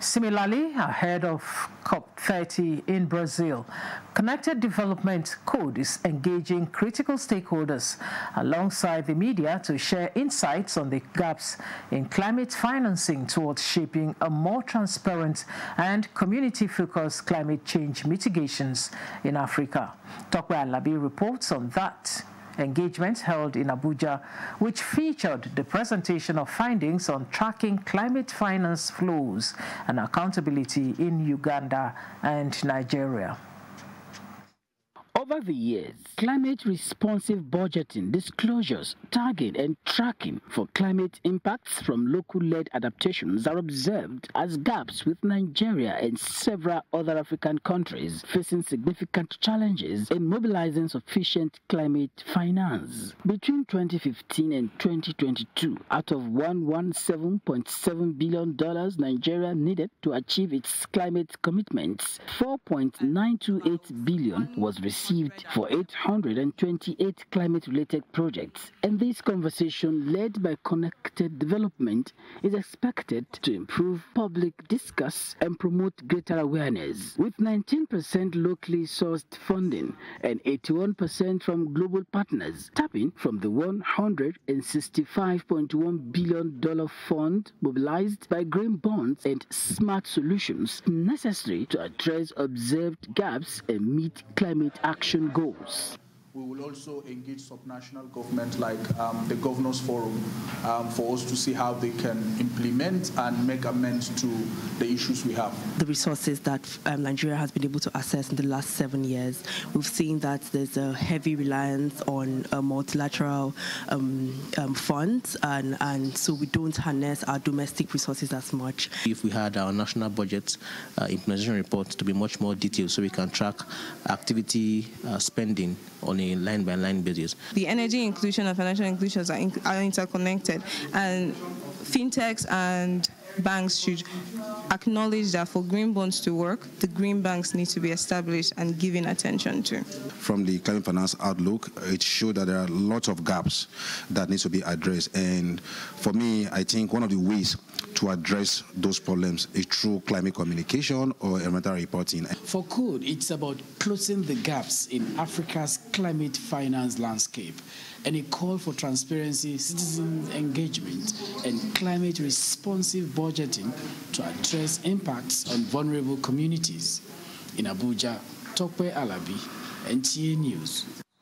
Similarly, ahead of COP30 in Brazil, Connected Development Code is engaging critical stakeholders alongside the media to share insights on the gaps in climate financing towards shaping a more transparent and community-focused climate change mitigations in Africa. Tokwe Alabi reports on that engagement held in Abuja, which featured the presentation of findings on tracking climate finance flows and accountability in Uganda and Nigeria. Over the years, climate-responsive budgeting, disclosures, tagging and tracking for climate impacts from local-led adaptations are observed as gaps, with Nigeria and several other African countries facing significant challenges in mobilizing sufficient climate finance. Between 2015 and 2022, out of $117.7 billion Nigeria needed to achieve its climate commitments, $4.928 billion was received for 828 climate-related projects, and this conversation led by Connected Development is expected to improve public discourse and promote greater awareness. With 19% locally sourced funding and 81% from global partners, tapping from the $165.1 billion fund mobilized by green bonds and smart solutions necessary to address observed gaps and meet climate action goals. We will also engage subnational government like the Governors Forum for us to see how they can implement and make amends to the issues we have. The resources that Nigeria has been able to access in the last 7 years, we've seen that there's a heavy reliance on multilateral funds, and so we don't harness our domestic resources as much. If we had our national budget implementation report to be much more detailed so we can track activity spending on a line-by-line basis. The energy inclusion and financial inclusions are interconnected, and fintechs and banks should acknowledge that for green bonds to work, the green banks need to be established and given attention to. From the climate finance outlook, it showed that there are lots of gaps that need to be addressed. And for me, I think one of the ways to address those problems is through climate communication or environmental reporting. For CODE, it's about closing the gaps in Africa's climate finance landscape, and a call for transparency, citizen engagement, and climate-responsive budgeting to address impacts on vulnerable communities. In Abuja, Tokwe Alabi, NTA News.